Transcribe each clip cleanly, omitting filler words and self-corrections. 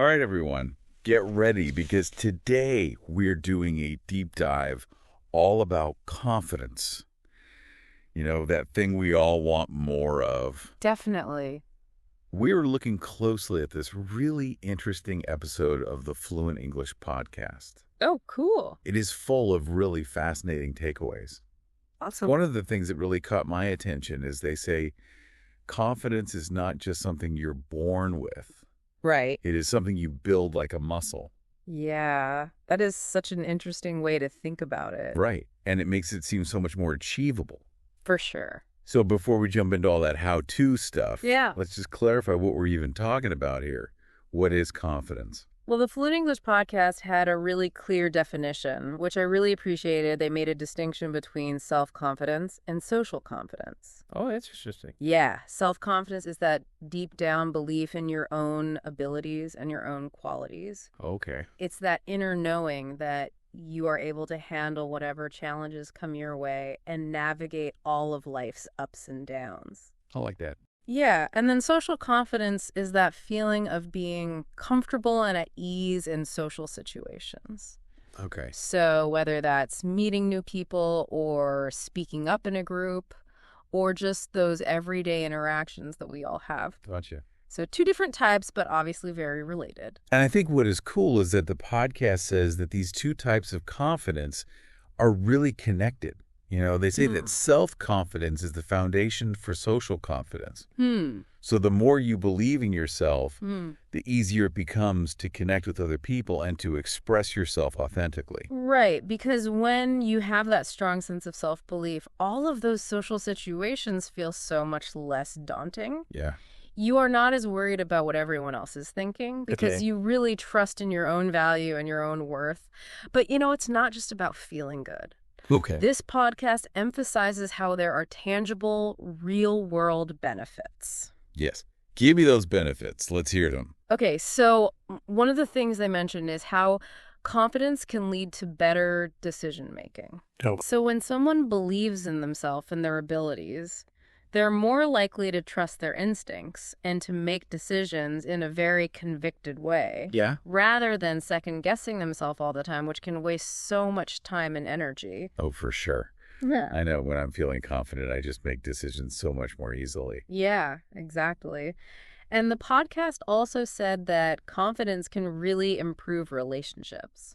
All right, everyone, get ready because today we're doing a deep dive all about confidence. You know, that thing we all want more of. Definitely. We're looking closely at this really interesting episode of the Fluent English Podcast. Oh, cool. It is full of really fascinating takeaways. Awesome. One of the things that really caught my attention is they say confidence is not just something you're born with. Right. It is something you build like a muscle. Yeah, that is such an interesting way to think about it. Right. And it makes it seem so much more achievable. For sure. So before we jump into all that how-to stuff, Yeah. let's just clarify what we're even talking about here. What is confidence? Well, the Fluent English Podcast had a really clear definition, which I really appreciated. They made a distinction between self-confidence and social confidence. Oh, that's interesting. Yeah, self-confidence is that deep down belief in your own abilities and your own qualities. Okay. It's that inner knowing that you are able to handle whatever challenges come your way and navigate all of life's ups and downs. I like that. Yeah, and then social confidence is that feeling of being comfortable and at ease in social situations. Okay. So whether that's meeting new people or speaking up in a group or just those everyday interactions that we all have. Gotcha. So two different types, but obviously very related. And I think what is cool is that the podcast says that these two types of confidence are really connected. You know, they say that self-confidence is the foundation for social confidence. So the more you believe in yourself, the easier it becomes to connect with other people and to express yourself authentically. Right, because when you have that strong sense of self-belief, all of those social situations feel so much less daunting. Yeah. You are not as worried about what everyone else is thinking because you really trust in your own value and your own worth. But, you know, it's not just about feeling good. Okay. This podcast emphasizes how there are tangible, real-world benefits. Yes. Give me those benefits. Let's hear them. Okay, so one of the things they mentioned is how confidence can lead to better decision-making. Oh. So when someone believes in themselves and their abilities, they're more likely to trust their instincts and to make decisions in a very convicted way. Yeah. Rather than second-guessing themselves all the time, which can waste so much time and energy. Oh, for sure. Yeah. I know when I'm feeling confident, I just make decisions so much more easily. Yeah, exactly. And the podcast also said that confidence can really improve relationships.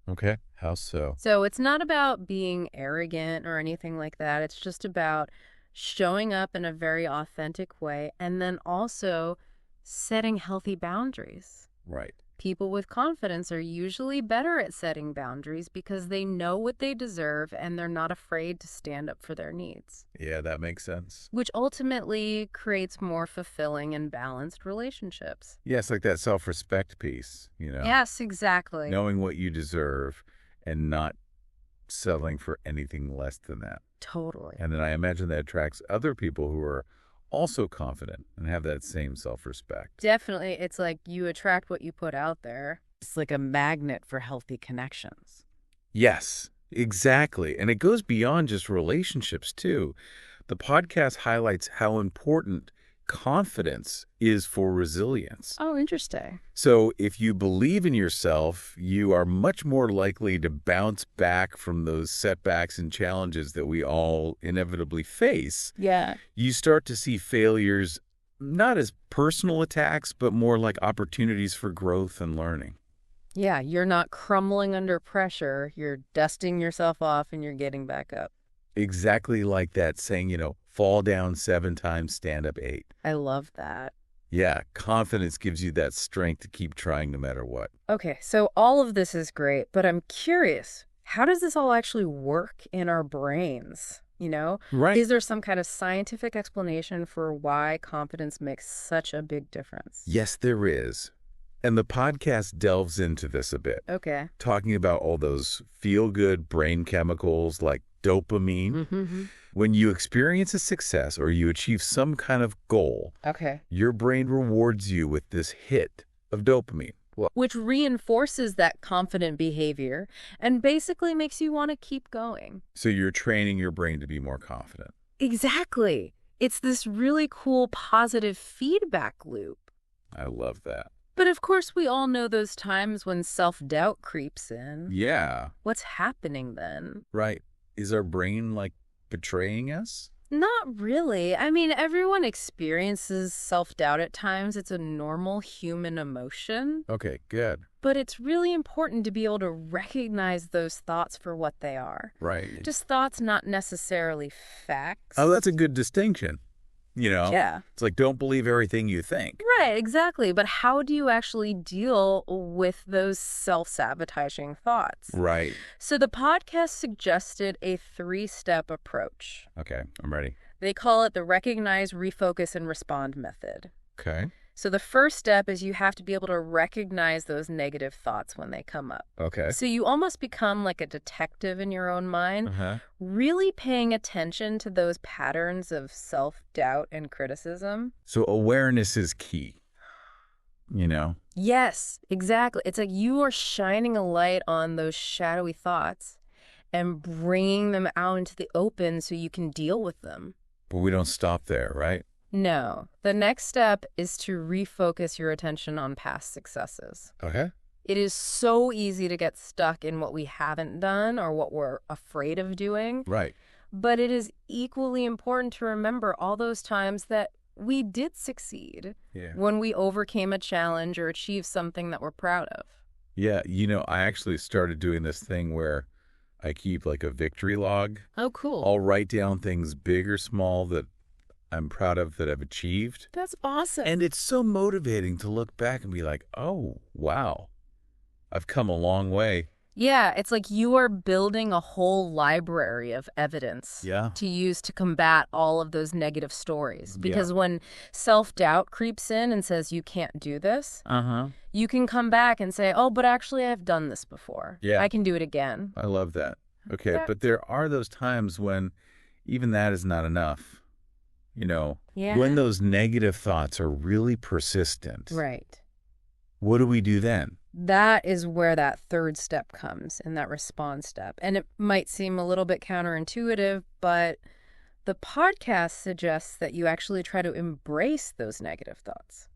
Okay. How so? So it's not about being arrogant or anything like that. It's just about showing up in a very authentic way and then also setting healthy boundaries. Right. People with confidence are usually better at setting boundaries because they know what they deserve and they're not afraid to stand up for their needs. Yeah, that makes sense. Which ultimately creates more fulfilling and balanced relationships. Yeah, it's like that self-respect piece, you know. Yes, exactly. Knowing what you deserve and not settling for anything less than that. Totally. And then I imagine that attracts other people who are also confident and have that same self-respect. Definitely. It's like you attract what you put out there. It's like a magnet for healthy connections. Yes, exactly. And it goes beyond just relationships, too. The podcast highlights how important confidence is for resilience. Oh, interesting. So if you believe in yourself, you are much more likely to bounce back from those setbacks and challenges that we all inevitably face. Yeah. You start to see failures not as personal attacks, but more like opportunities for growth and learning. Yeah, you're not crumbling under pressure. You're dusting yourself off and you're getting back up. Exactly like that saying, you know, fall down 7 times, stand up 8. I love that. Yeah, confidence gives you that strength to keep trying no matter what. Okay, so all of this is great, but I'm curious, how does this all actually work in our brains? You know? Right. Is there some kind of scientific explanation for why confidence makes such a big difference? Yes, there is. And the podcast delves into this a bit. Okay. Talking about all those feel-good brain chemicals like dopamine. Mm-hmm. When you experience a success or you achieve some kind of goal, Okay. your brain rewards you with this hit of dopamine. Well, Which reinforces that confident behavior and basically makes you want to keep going. so you're training your brain to be more confident. Exactly. It's this really cool positive feedback loop. I love that. But of course, we all know those times when self-doubt creeps in. Yeah. What's happening then? Right. Is our brain, like, betraying us? Not really. I mean, everyone experiences self-doubt at times. It's a normal human emotion. Okay, good. But it's really important to be able to recognize those thoughts for what they are. Right. Just thoughts, not necessarily facts. Oh, that's a good distinction. Yeah. It's like, don't believe everything you think. Right, exactly. But how do you actually deal with those self-sabotaging thoughts? Right. So the podcast suggested a 3-step approach. Okay, I'm ready. They call it the recognize, refocus, and respond method. Okay. So the first step is you have to be able to recognize those negative thoughts when they come up. Okay. So you almost become like a detective in your own mind, really paying attention to those patterns of self-doubt and criticism. So awareness is key, Yes, exactly. It's like you are shining a light on those shadowy thoughts and bringing them out into the open so you can deal with them. But we don't stop there, right? No. The next step is to refocus your attention on past successes. Okay. It is so easy to get stuck in what we haven't done or what we're afraid of doing. Right. But it is equally important to remember all those times that we did succeed when we overcame a challenge or achieved something that we're proud of. Yeah, I actually started doing this thing where I keep like a victory log. Oh, cool. I'll write down things big or small that I'm proud of that I've achieved. That's awesome. And it's so motivating to look back and be like, oh, wow, I've come a long way. Yeah, it's like you are building a whole library of evidence to use to combat all of those negative stories. Because when self-doubt creeps in and says you can't do this, you can come back and say, oh, but actually I've done this before. Yeah. I can do it again. I love that. Okay, but there are those times when even that is not enough. When those negative thoughts are really persistent. Right. What do we do then? That is where that third step comes in that response step. And it might seem a little bit counterintuitive, but the podcast suggests that you actually try to embrace those negative thoughts.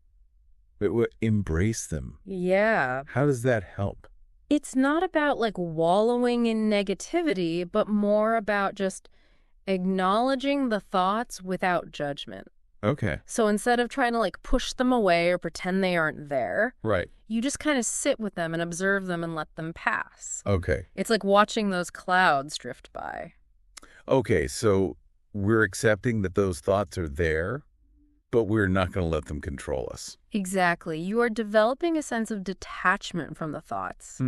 But embrace them? Yeah. How does that help? It's not about like wallowing in negativity, but more about just acknowledging the thoughts without judgment. Okay. So instead of trying to like push them away or pretend they aren't there, right, you just kind of sit with them and observe them and let them pass. Okay. It's like watching those clouds drift by. Okay, so we're accepting that those thoughts are there, but we're not going to let them control us. Exactly. You are developing a sense of detachment from the thoughts,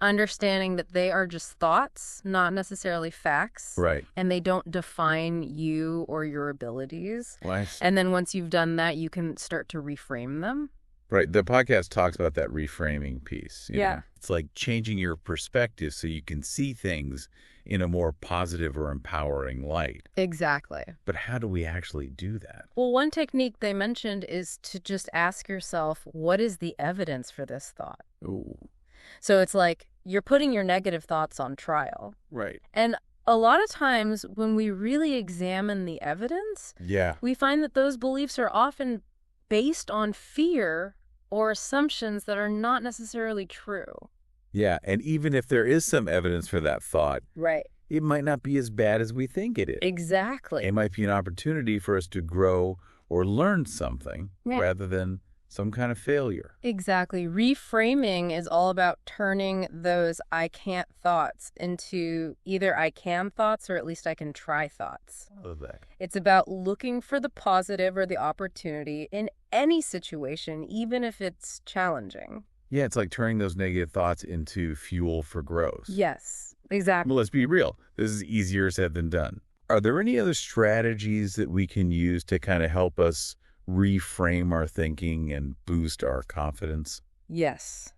understanding that they are just thoughts, not necessarily facts. Right. And they don't define you or your abilities. Nice. And then once you've done that, you can start to reframe them. Right. The podcast talks about that reframing piece. You Yeah. know? It's like changing your perspective so you can see things in a more positive or empowering light. Exactly. But how do we actually do that? Well, one technique they mentioned is to just ask yourself, what is the evidence for this thought? Ooh. So it's like you're putting your negative thoughts on trial. Right. And a lot of times when we really examine the evidence, we find that those beliefs are often based on fear or assumptions that are not necessarily true. Yeah, and even if there is some evidence for that thought, Right. it might not be as bad as we think it is. Exactly. It might be an opportunity for us to grow or learn something rather than some kind of failure. Exactly. Reframing is all about turning those I can't thoughts into either I can thoughts or at least I can try thoughts. I love that. It's about looking for the positive or the opportunity in any situation, even if it's challenging. Yeah, it's like turning those negative thoughts into fuel for growth. Yes, exactly. Well, let's be real. This is easier said than done. Are there any other strategies that we can use to kind of help us reframe our thinking and boost our confidence? Yes,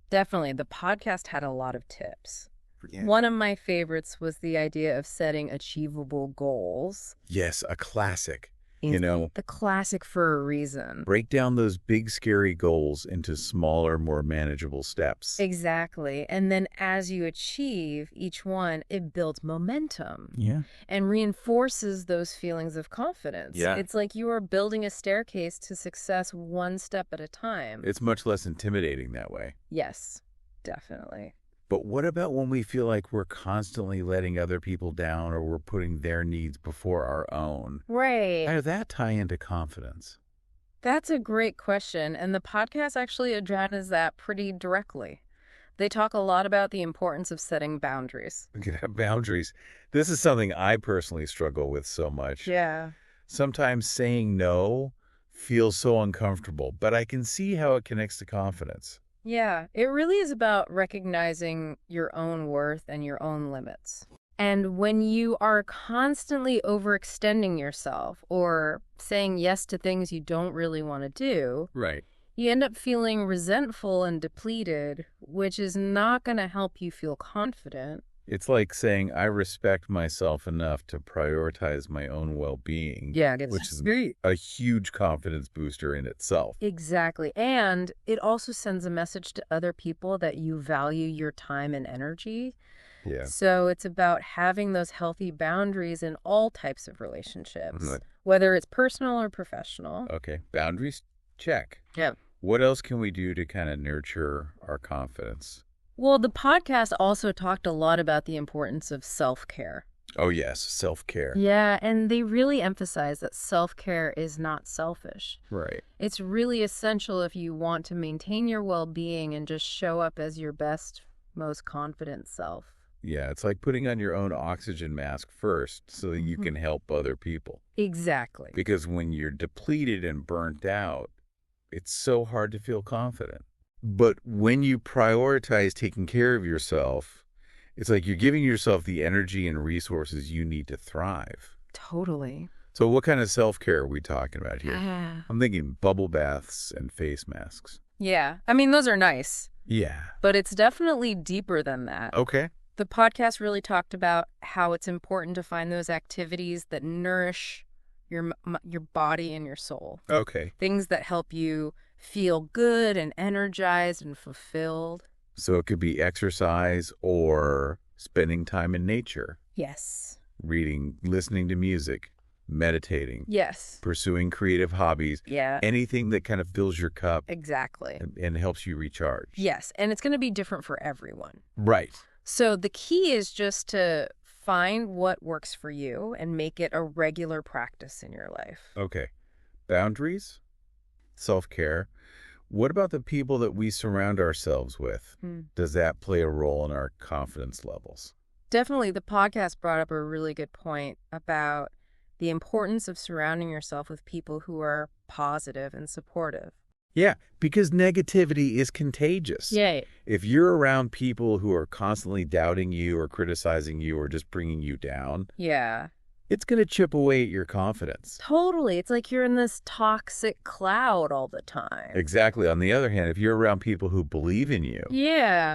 definitely. The podcast had a lot of tips. One of my favorites was the idea of setting achievable goals. Yes, a classic. The classic for a reason. Break down those big, scary goals into smaller, more manageable steps. Exactly. And then as you achieve each one, it builds momentum. Yeah. And reinforces those feelings of confidence. Yeah. It's like you are building a staircase to success one step at a time. It's much less intimidating that way. Yes, definitely. But what about when we feel like we're constantly letting other people down or we're putting their needs before our own? Right. How does that tie into confidence? That's a great question, and the podcast actually addresses that pretty directly. They talk a lot about the importance of setting boundaries. Boundaries. This is something I personally struggle with so much. Yeah. Sometimes saying no feels so uncomfortable, but I can see how it connects to confidence. Yeah, it really is about recognizing your own worth and your own limits. And when you are constantly overextending yourself or saying yes to things you don't really want to do, right, you end up feeling resentful and depleted, which is not going to help you feel confident. It's like saying I respect myself enough to prioritize my own well-being, which is a huge confidence booster in itself. Exactly. And it also sends a message to other people that you value your time and energy. Yeah. So it's about having those healthy boundaries in all types of relationships, Right. whether it's personal or professional. Okay. Boundaries, check. Yeah. What else can we do to kind of nurture our confidence? Well, the podcast also talked a lot about the importance of self-care. Oh, yes. Self-care. Yeah, and they really emphasize that self-care is not selfish. Right. It's really essential if you want to maintain your well-being and just show up as your best, most confident self. Yeah, it's like putting on your own oxygen mask first so that you can help other people. Exactly. Because when you're depleted and burnt out, it's so hard to feel confident. But when you prioritize taking care of yourself, it's like you're giving yourself the energy and resources you need to thrive. Totally. So what kind of self-care are we talking about here? Ah. I'm thinking bubble baths and face masks. Yeah. I mean, those are nice. Yeah. But it's definitely deeper than that. Okay. The podcast really talked about how it's important to find those activities that nourish your body and your soul. Okay. Things that help you feel good and energized and fulfilled. So it could be exercise or spending time in nature. Yes. Reading, listening to music, meditating. Yes. Pursuing creative hobbies. Yeah. Anything that kind of fills your cup. Exactly. And helps you recharge. Yes. And it's going to be different for everyone. Right. So the key is just to find what works for you and make it a regular practice in your life. Okay. Boundaries, self-care. What about the people that we surround ourselves with? Does that play a role in our confidence levels? Definitely. The podcast brought up a really good point about the importance of surrounding yourself with people who are positive and supportive. Yeah, because negativity is contagious. Yeah. If you're around people who are constantly doubting you or criticizing you or just bringing you down, yeah, it's going to chip away at your confidence. Totally. It's like you're in this toxic cloud all the time. Exactly. On the other hand, if you're around people who believe in you,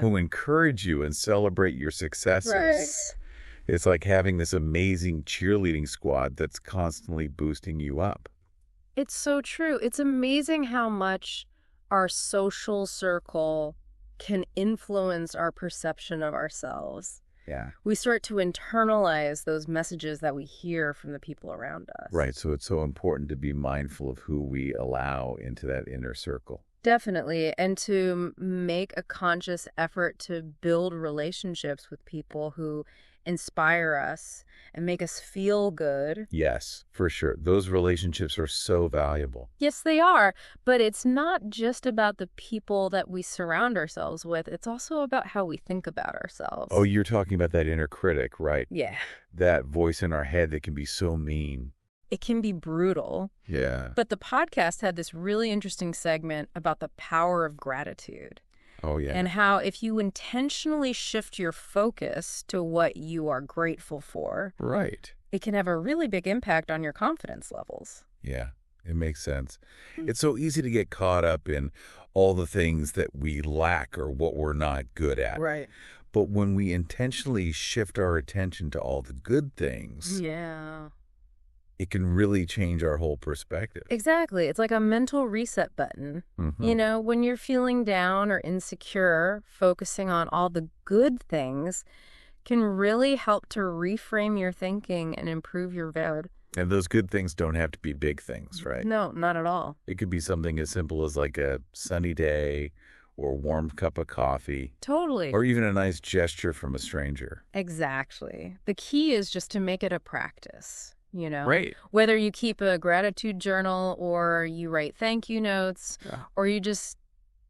who encourage you and celebrate your successes, it's like having this amazing cheerleading squad that's constantly boosting you up. It's so true. It's amazing how much our social circle can influence our perception of ourselves. Yeah. We start to internalize those messages that we hear from the people around us. Right. So it's so important to be mindful of who we allow into that inner circle. Definitely. And to make a conscious effort to build relationships with people who inspire us and make us feel good. Yes, for sure. Those relationships are so valuable. Yes, they are. But it's not just about the people that we surround ourselves with. It's also about how we think about ourselves. Oh, you're talking about that inner critic, right? Yeah. That voice in our head that can be so mean. It can be brutal. Yeah. But the podcast had this really interesting segment about the power of gratitude. Oh, yeah. And how if you intentionally shift your focus to what you are grateful for, right, it can have a really big impact on your confidence levels. Yeah, it makes sense. It's so easy to get caught up in all the things that we lack or what we're not good at. Right. But when we intentionally shift our attention to all the good things, it can really change our whole perspective. Exactly. It's like a mental reset button. You know, when you're feeling down or insecure, focusing on all the good things can really help to reframe your thinking and improve your mood. And those good things don't have to be big things, right? No, not at all. It could be something as simple as like a sunny day or a warm cup of coffee. Totally. Or even a nice gesture from a stranger. Exactly. The key is just to make it a practice, you know? Right. Whether you keep a gratitude journal or you write thank you notes or you just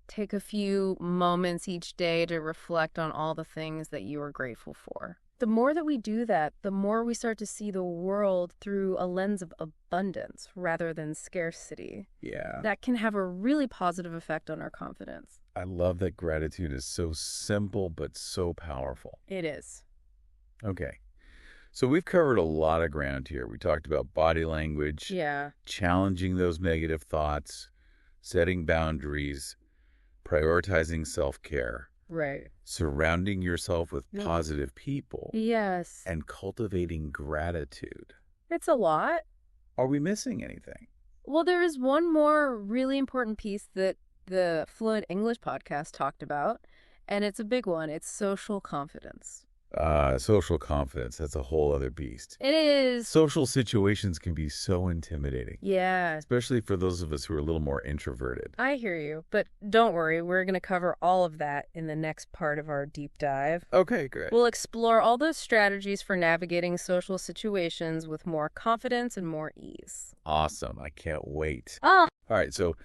take a few moments each day to reflect on all the things that you are grateful for. The more that we do that, the more we start to see the world through a lens of abundance rather than scarcity. Yeah. That can have a really positive effect on our confidence. I love that gratitude is so simple but so powerful. It is. Okay. So we've covered a lot of ground here. We talked about body language, challenging those negative thoughts, setting boundaries, prioritizing self-care. Right. Surrounding yourself with positive people. Yes. And cultivating gratitude. It's a lot. Are we missing anything? Well, there is one more really important piece that the Fluent English Podcast talked about, and it's a big one. It's social confidence. Social confidence, that's a whole other beast. It is. Social situations can be so intimidating. Yeah. Especially for those of us who are a little more introverted. I hear you, but don't worry. We're going to cover all of that in the next part of our deep dive. Okay, great. We'll explore all those strategies for navigating social situations with more confidence and more ease. Awesome. I can't wait. All right, so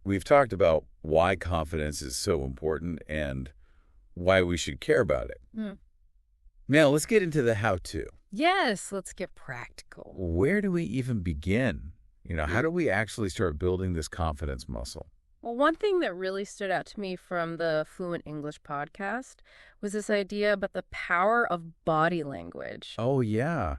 we've talked about why confidence is so important and why we should care about it. Now, let's get into the how-to. Yes, let's get practical. Where do we even begin? You know, how do we actually start building this confidence muscle? Well, one thing that really stood out to me from the Fluent English Podcast was this idea about the power of body language. Oh, yeah.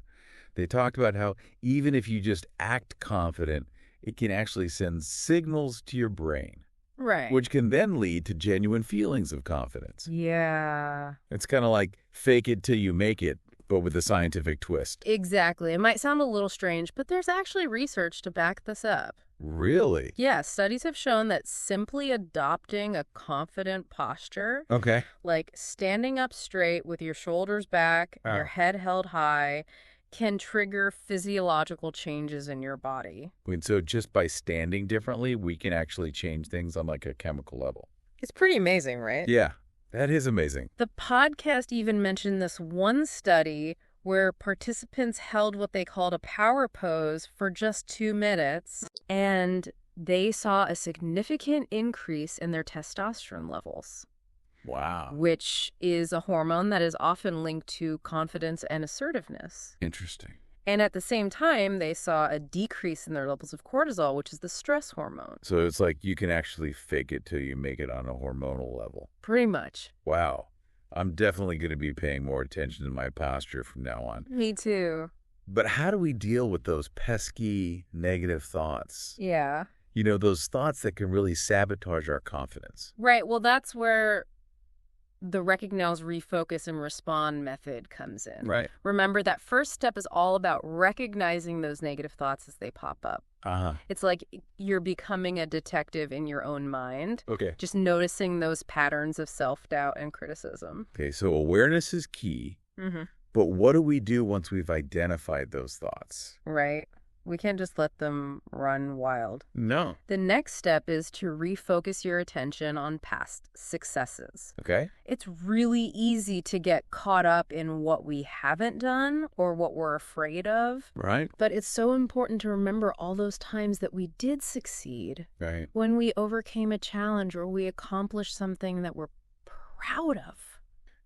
They talked about how even if you just act confident, it can actually send signals to your brain. Right. Which can then lead to genuine feelings of confidence. Yeah. It's kind of like fake it till you make it, but with a scientific twist. Exactly. It might sound a little strange, but there's actually research to back this up. Really? Yeah, studies have shown that simply adopting a confident posture, like standing up straight with your shoulders back, your head held high, can trigger physiological changes in your body. So just by standing differently, we can actually change things on like a chemical level. It's pretty amazing, right? Yeah, that is amazing. The podcast even mentioned this one study where participants held what they called a power pose for just 2 minutes, and they saw a significant increase in their testosterone levels. Wow. Which is a hormone that is often linked to confidence and assertiveness. Interesting. And at the same time, they saw a decrease in their levels of cortisol, which is the stress hormone. So it's like you can actually fake it till you make it on a hormonal level. Pretty much. Wow. I'm definitely going to be paying more attention to my posture from now on. Me too. But how do we deal with those pesky negative thoughts? Yeah. You know, those thoughts that can really sabotage our confidence. Right. Well, that's where the recognize, refocus, and respond method comes in. Right. Remember, that first step is all about recognizing those negative thoughts as they pop up. It's like you're becoming a detective in your own mind. Okay. Just noticing those patterns of self-doubt and criticism. Okay, so awareness is key. But what do we do once we've identified those thoughts? Right. We can't just let them run wild. No. The next step is to refocus your attention on past successes. Okay. It's really easy to get caught up in what we haven't done or what we're afraid of. Right. But it's so important to remember all those times that we did succeed. Right. When we overcame a challenge or we accomplished something that we're proud of.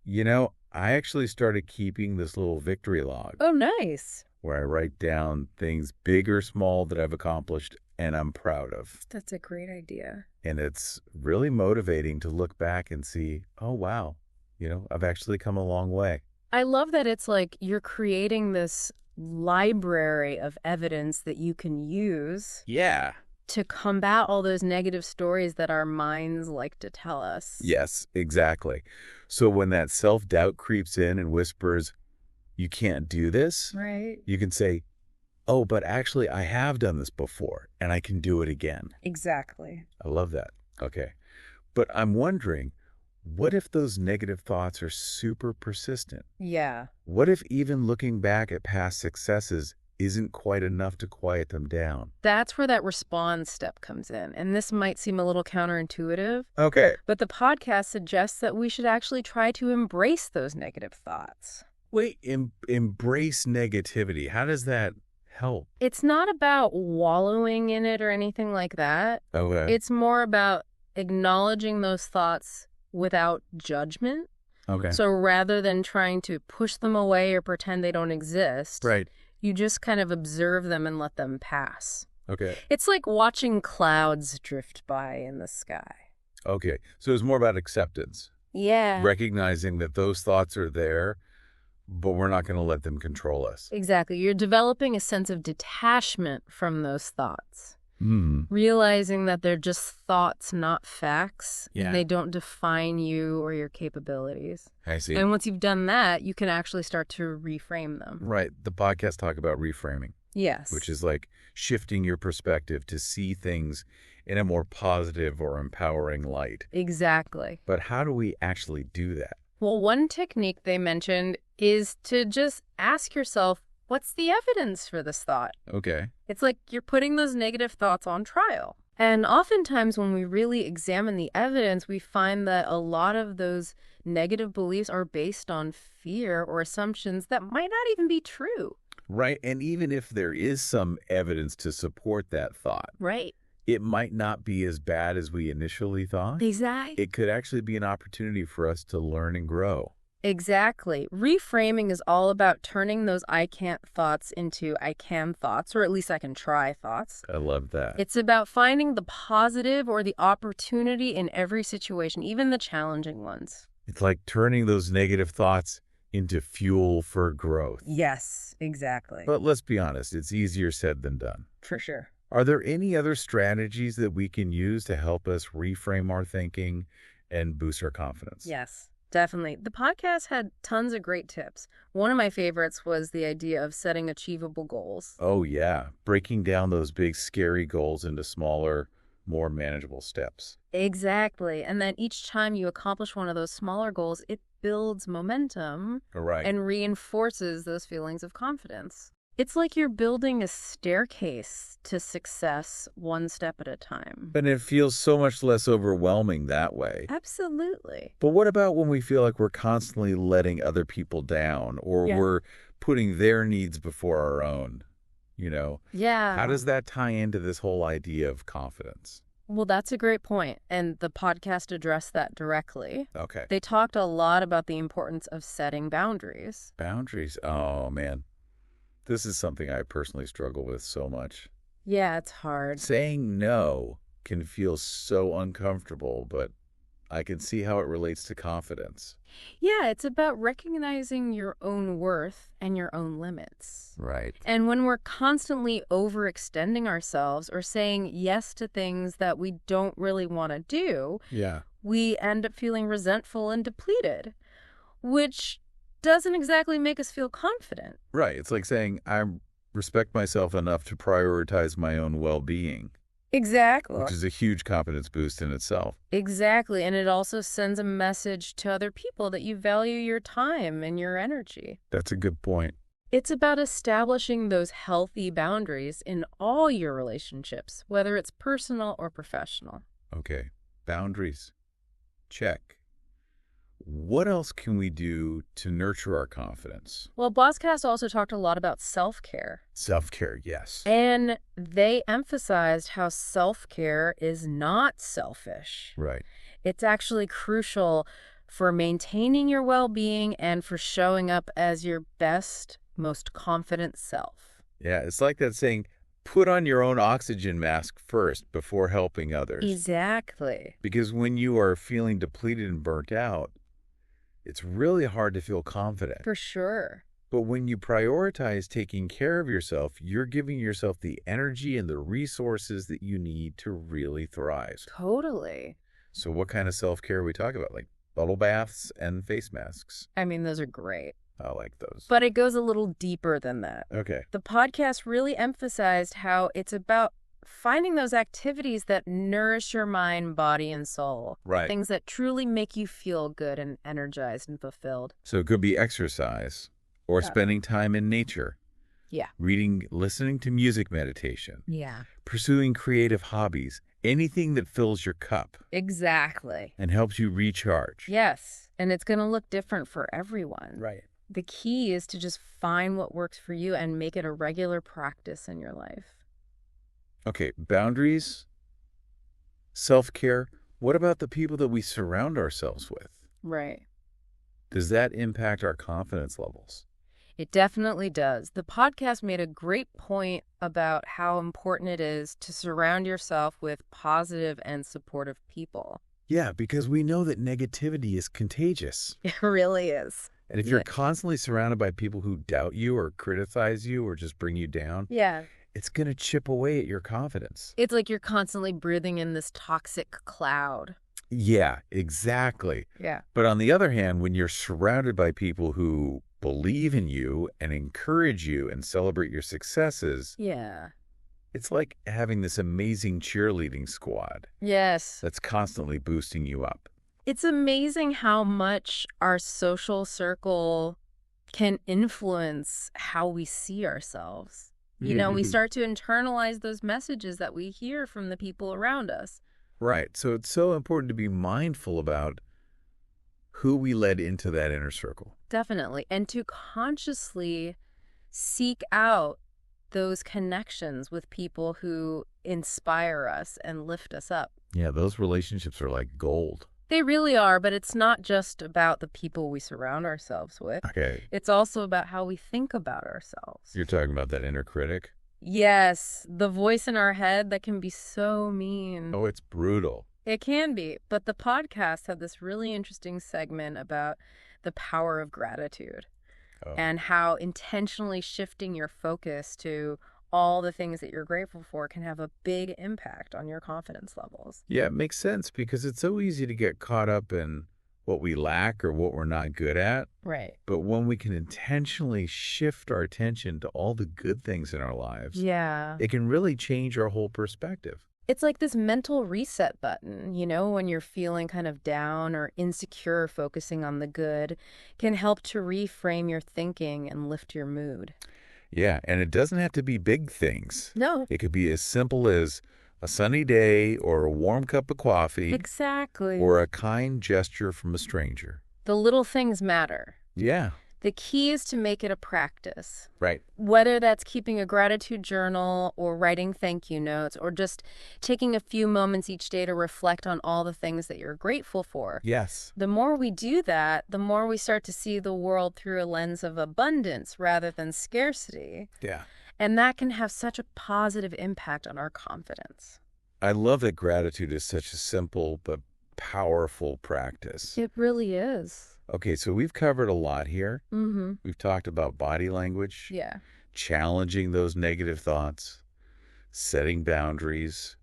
You know, I actually started keeping this little victory log. Oh, nice. Where I write down things big or small that I've accomplished and I'm proud of. That's a great idea. And it's really motivating to look back and see, oh, wow, you know, I've actually come a long way. I love that it's like you're creating this library of evidence that you can use. Yeah. To combat all those negative stories that our minds like to tell us. Yes, exactly. So when that self-doubt creeps in and whispers, you can't do this, right? You can say, oh, but actually I have done this before and I can do it again. Exactly. I love that. Okay. But I'm wondering, what if those negative thoughts are super persistent? Yeah. What if even looking back at past successes isn't quite enough to quiet them down? That's where that respond step comes in. And this might seem a little counterintuitive. Okay. But the podcast suggests that we should actually try to embrace those negative thoughts. Wait, embrace negativity. How does that help? It's not about wallowing in it or anything like that. Okay. It's more about acknowledging those thoughts without judgment. Okay. So rather than trying to push them away or pretend they don't exist, Right. you just kind of observe them and let them pass. Okay. It's like watching clouds drift by in the sky. Okay. So it's more about acceptance. Yeah. Recognizing that those thoughts are there, but we're not going to let them control us. Exactly. You're developing a sense of detachment from those thoughts. Mm. Realizing that they're just thoughts, not facts. Yeah. And they don't define you or your capabilities. I see. And once you've done that, you can actually start to reframe them. Right. The podcast talk about reframing. Yes. Which is like shifting your perspective to see things in a more positive or empowering light. Exactly. But how do we actually do that? Well, one technique they mentioned is to just ask yourself, what's the evidence for this thought? Okay. It's like you're putting those negative thoughts on trial. And oftentimes when we really examine the evidence, we find that a lot of those negative beliefs are based on fear or assumptions that might not even be true. Right. And even if there is some evidence to support that thought, Right. it might not be as bad as we initially thought. Exactly. It could actually be an opportunity for us to learn and grow. Exactly. Reframing is all about turning those I can't thoughts into I can thoughts, or at least I can try thoughts. I love that. It's about finding the positive or the opportunity in every situation, even the challenging ones. It's like turning those negative thoughts into fuel for growth. Yes, exactly. But let's be honest, it's easier said than done. For sure. Are there any other strategies that we can use to help us reframe our thinking and boost our confidence? Yes. Definitely. The podcast had tons of great tips. One of my favorites was the idea of setting achievable goals. Oh, yeah. Breaking down those big, scary goals into smaller, more manageable steps. Exactly. And then each time you accomplish one of those smaller goals, it builds momentum and reinforces those feelings of confidence. It's like you're building a staircase to success one step at a time. And it feels so much less overwhelming that way. Absolutely. But what about when we feel like we're constantly letting other people down or we're putting their needs before our own? You know? Yeah. How does that tie into this whole idea of confidence? Well, that's a great point, and the podcast addressed that directly. Okay. They talked a lot about the importance of setting boundaries. Boundaries. Oh, man. This is something I personally struggle with so much. Yeah, it's hard. Saying no can feel so uncomfortable, but I can see how it relates to confidence. Yeah, it's about recognizing your own worth and your own limits. Right. And when we're constantly overextending ourselves or saying yes to things that we don't really want to do, we end up feeling resentful and depleted, which doesn't exactly make us feel confident. Right. It's like saying I respect myself enough to prioritize my own well-being. Exactly. Which is a huge confidence boost in itself. Exactly. And it also sends a message to other people that you value your time and your energy. That's a good point. It's about establishing those healthy boundaries in all your relationships, whether it's personal or professional. Okay. Boundaries. Check. What else can we do to nurture our confidence? Well, Bosscast also talked a lot about self-care. Self-care, yes. And they emphasized how self-care is not selfish. Right. It's actually crucial for maintaining your well-being and for showing up as your best, most confident self. Yeah, it's like that saying, put on your own oxygen mask first before helping others. Exactly. Because when you are feeling depleted and burnt out, it's really hard to feel confident. For sure. But when you prioritize taking care of yourself, you're giving yourself the energy and the resources that you need to really thrive. Totally. So what kind of self-care are we talking about? Like bubble baths and face masks? I mean, those are great. I like those. But it goes a little deeper than that. Okay. The podcast really emphasized how it's about finding those activities that nourish your mind, body, and soul. Right. Things that truly make you feel good and energized and fulfilled. So it could be exercise or spending time in nature. Yeah. Reading, listening to music meditation. Yeah. Pursuing creative hobbies. Anything that fills your cup. Exactly. And helps you recharge. Yes. And it's going to look different for everyone. Right. The key is to just find what works for you and make it a regular practice in your life. Okay, boundaries, self-care. What about the people that we surround ourselves with? Right. Does that impact our confidence levels? It definitely does. The podcast made a great point about how important it is to surround yourself with positive and supportive people. Yeah, because we know that negativity is contagious. It really is. And if you're constantly surrounded by people who doubt you or criticize you or just bring you down, it's going to chip away at your confidence. It's like you're constantly breathing in this toxic cloud. Yeah, exactly. Yeah. But on the other hand, when you're surrounded by people who believe in you and encourage you and celebrate your successes, it's like having this amazing cheerleading squad. Yes. That's constantly boosting you up. It's amazing how much our social circle can influence how we see ourselves. You know, we start to internalize those messages that we hear from the people around us. Right. So it's so important to be mindful about who we let into that inner circle. Definitely. And to consciously seek out those connections with people who inspire us and lift us up. Yeah, those relationships are like gold. They really are, but it's not just about the people we surround ourselves with. Okay. It's also about how we think about ourselves. You're talking about that inner critic? Yes, the voice in our head that can be so mean. Oh, it's brutal. It can be, but the podcast had this really interesting segment about the power of gratitude and how intentionally shifting your focus to all the things that you're grateful for can have a big impact on your confidence levels. Yeah, it makes sense because it's so easy to get caught up in what we lack or what we're not good at. Right. But when we can intentionally shift our attention to all the good things in our lives, it can really change our whole perspective. It's like this mental reset button, you know, when you're feeling kind of down or insecure, focusing on the good can help to reframe your thinking and lift your mood. Yeah, and it doesn't have to be big things. No. It could be as simple as a sunny day or a warm cup of coffee. Exactly. Or a kind gesture from a stranger. The little things matter. Yeah. The key is to make it a practice. Right. Whether that's keeping a gratitude journal or writing thank you notes or just taking a few moments each day to reflect on all the things that you're grateful for. Yes. The more we do that, the more we start to see the world through a lens of abundance rather than scarcity. Yeah. And that can have such a positive impact on our confidence. I love that gratitude is such a simple but powerful practice. It really is. Okay, so we've covered a lot here. Mm-hmm. We've talked about body language. Yeah. Challenging those negative thoughts. Setting boundaries.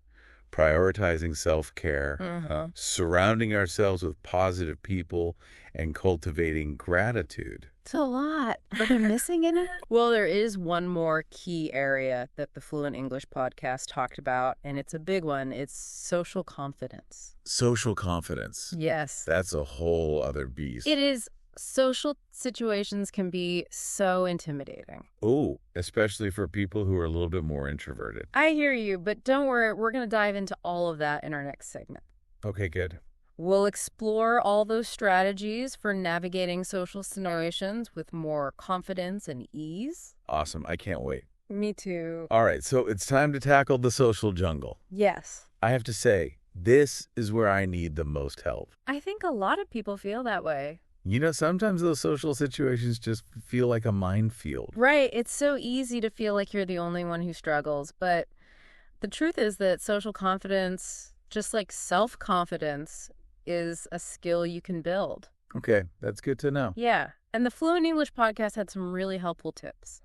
Prioritizing self-care. Surrounding ourselves with positive people. And cultivating gratitude. It's a lot. Are there missing in it? Well, there is one more key area that the Fluent English Podcast talked about, and it's a big one. It's social confidence. Social confidence. Yes. That's a whole other beast. It is. Social situations can be so intimidating. Oh, especially for people who are a little bit more introverted. I hear you, but don't worry. We're going to dive into all of that in our next segment. Okay, good. We'll explore all those strategies for navigating social situations with more confidence and ease. Awesome. I can't wait. Me too. All right, so it's time to tackle the social jungle. Yes. I have to say, this is where I need the most help. I think a lot of people feel that way. You know, sometimes those social situations just feel like a minefield. Right. It's so easy to feel like you're the only one who struggles. But the truth is that social confidence, just like self-confidence, is a skill you can build. Okay, that's good to know. Yeah. And the Fluent English Podcast had some really helpful tips.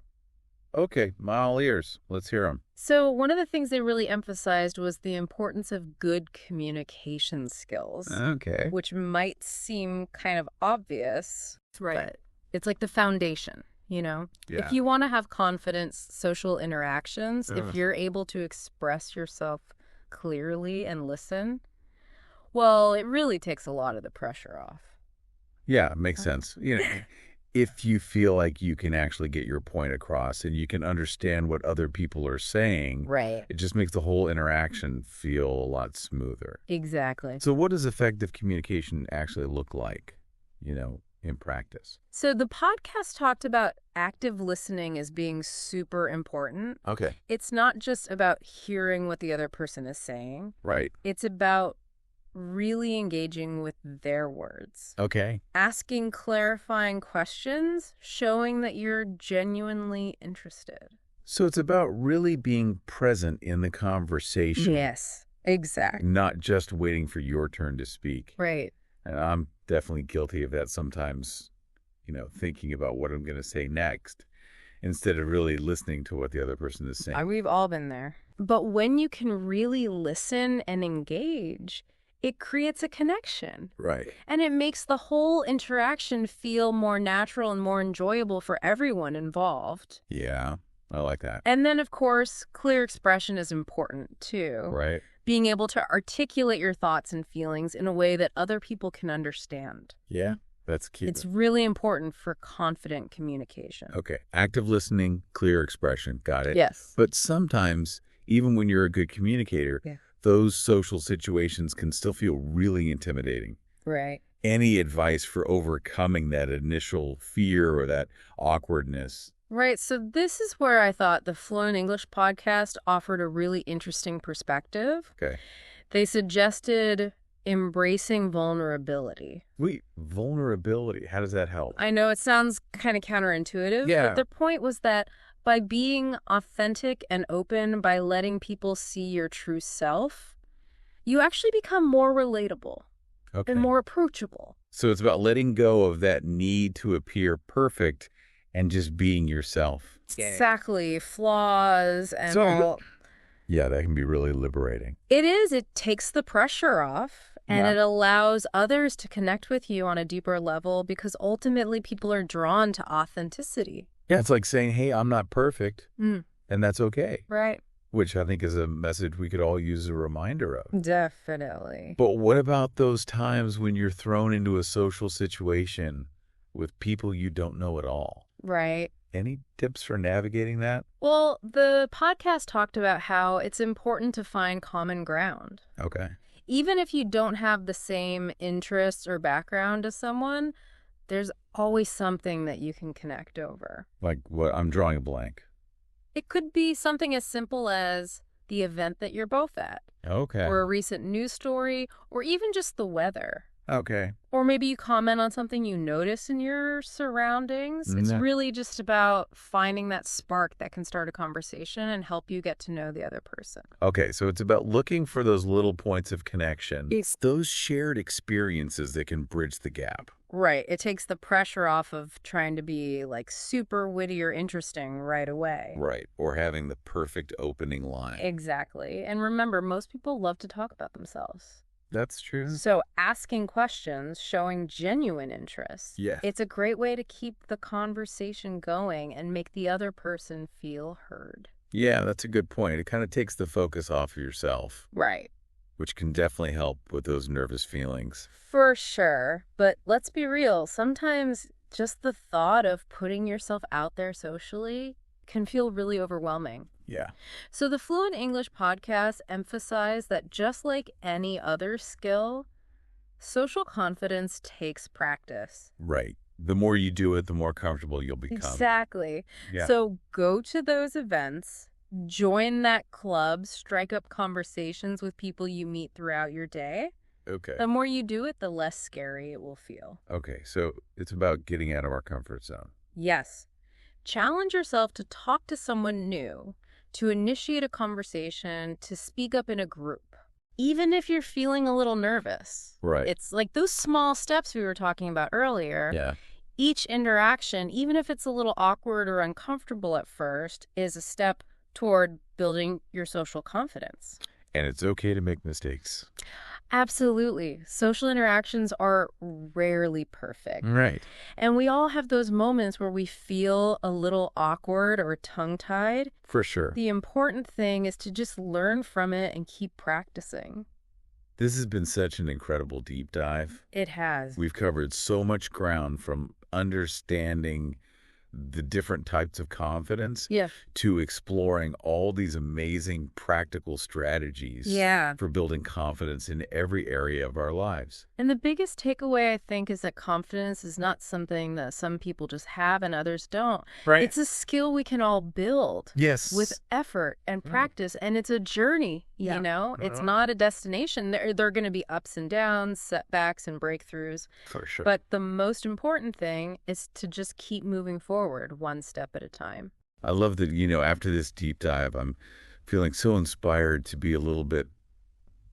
Okay, my all ears. Let's hear them. So one of the things they really emphasized was the importance of good communication skills. Okay. Which might seem kind of obvious. Right. But It's like the foundation, you know? Yeah. If you want to have confidence, social interactions, if you're able to express yourself clearly and listen, well, it really takes a lot of the pressure off. Yeah, makes sense. If you feel like you can actually get your point across and you can understand what other people are saying, right, it just makes the whole interaction feel a lot smoother. Exactly. So what does effective communication actually look like, in practice? So the podcast talked about active listening as being super important. Okay. It's not just about hearing what the other person is saying. Right. It's about really engaging with their words. Okay. Asking clarifying questions, showing that you're genuinely interested. So it's about really being present in the conversation. Yes, exactly. Not just waiting for your turn to speak. Right. And I'm definitely guilty of that sometimes, thinking about what I'm going to say next instead of really listening to what the other person is saying. We've all been there. But when you can really listen and engage, it creates a connection. Right. And it makes the whole interaction feel more natural and more enjoyable for everyone involved. Yeah, I like that. And then, of course, clear expression is important, too. Right. Being able to articulate your thoughts and feelings in a way that other people can understand. Yeah, that's key. It's really important for confident communication. Okay. Active listening, clear expression. Got it. Yes. But sometimes, even when you're a good communicator, those social situations can still feel really intimidating. Right. Any advice for overcoming that initial fear or that awkwardness? Right. So this is where I thought the Fluent English podcast offered a really interesting perspective. Okay. They suggested embracing vulnerability. Wait, vulnerability. How does that help? I know it sounds kind of counterintuitive, but their point was that by being authentic and open, by letting people see your true self, you actually become more relatable and more approachable. So it's about letting go of that need to appear perfect and just being yourself. Exactly. Flaws and all. Yeah, that can be really liberating. It is. It takes the pressure off, and it allows others to connect with you on a deeper level because ultimately people are drawn to authenticity. Yeah, it's like saying, hey, I'm not perfect, and that's okay. Right. Which I think is a message we could all use a reminder of. Definitely. But what about those times when you're thrown into a social situation with people you don't know at all? Right. Any tips for navigating that? Well, the podcast talked about how it's important to find common ground. Okay. Even if you don't have the same interests or background as someone, there's always something that you can connect over. Like what? I'm drawing a blank. It could be something as simple as the event that you're both at. Okay. Or a recent news story, or even just the weather. Okay. Or maybe you comment on something you notice in your surroundings. It's really just about finding that spark that can start a conversation and help you get to know the other person. Okay, so it's about looking for those little points of connection. It's those shared experiences that can bridge the gap. Right. It takes the pressure off of trying to be like super witty or interesting right away. Right. Or having the perfect opening line. Exactly. And remember, most people love to talk about themselves. That's true. So asking questions, showing genuine interest. Yeah. It's a great way to keep the conversation going and make the other person feel heard. Yeah, that's a good point. It kind of takes the focus off of yourself. Right. Which can definitely help with those nervous feelings. For sure. But let's be real. Sometimes just the thought of putting yourself out there socially can feel really overwhelming. Yeah. So the Fluent English podcast emphasized that just like any other skill, social confidence takes practice. Right. The more you do it, the more comfortable you'll become. Exactly. Yeah. So go to those events, join that club, strike up conversations with people you meet throughout your day. Okay. The more you do it, the less scary it will feel. Okay. So it's about getting out of our comfort zone. Yes. Challenge yourself to talk to someone new, to initiate a conversation, to speak up in a group, even if you're feeling a little nervous. Right. It's like those small steps we were talking about earlier. Yeah. Each interaction, even if it's a little awkward or uncomfortable at first, is a step toward building your social confidence. And it's okay to make mistakes. Absolutely. Social interactions are rarely perfect. Right. And we all have those moments where we feel a little awkward or tongue-tied. For sure. The important thing is to just learn from it and keep practicing. This has been such an incredible deep dive. It has. We've covered so much ground, from understanding the different types of confidence to exploring all these amazing practical strategies for building confidence in every area of our lives. And the biggest takeaway, I think, is that confidence is not something that some people just have and others don't. Right. It's a skill we can all build. Yes. With effort and practice. And it's a journey, you know? It's not a destination. There are going to be ups and downs, setbacks and breakthroughs. For sure. But the most important thing is to just keep moving forward one step at a time. I love that, after this deep dive, I'm feeling so inspired to be a little bit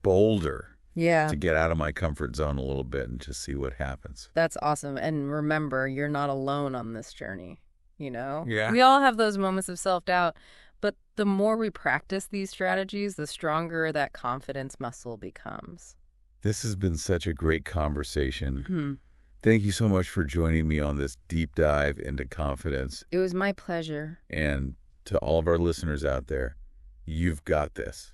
bolder. Yeah. To get out of my comfort zone a little bit and just see what happens. That's awesome. And remember, you're not alone on this journey, Yeah. We all have those moments of self-doubt, but the more we practice these strategies, the stronger that confidence muscle becomes. This has been such a great conversation. Thank you so much for joining me on this deep dive into confidence. It was my pleasure. And to all of our listeners out there, you've got this.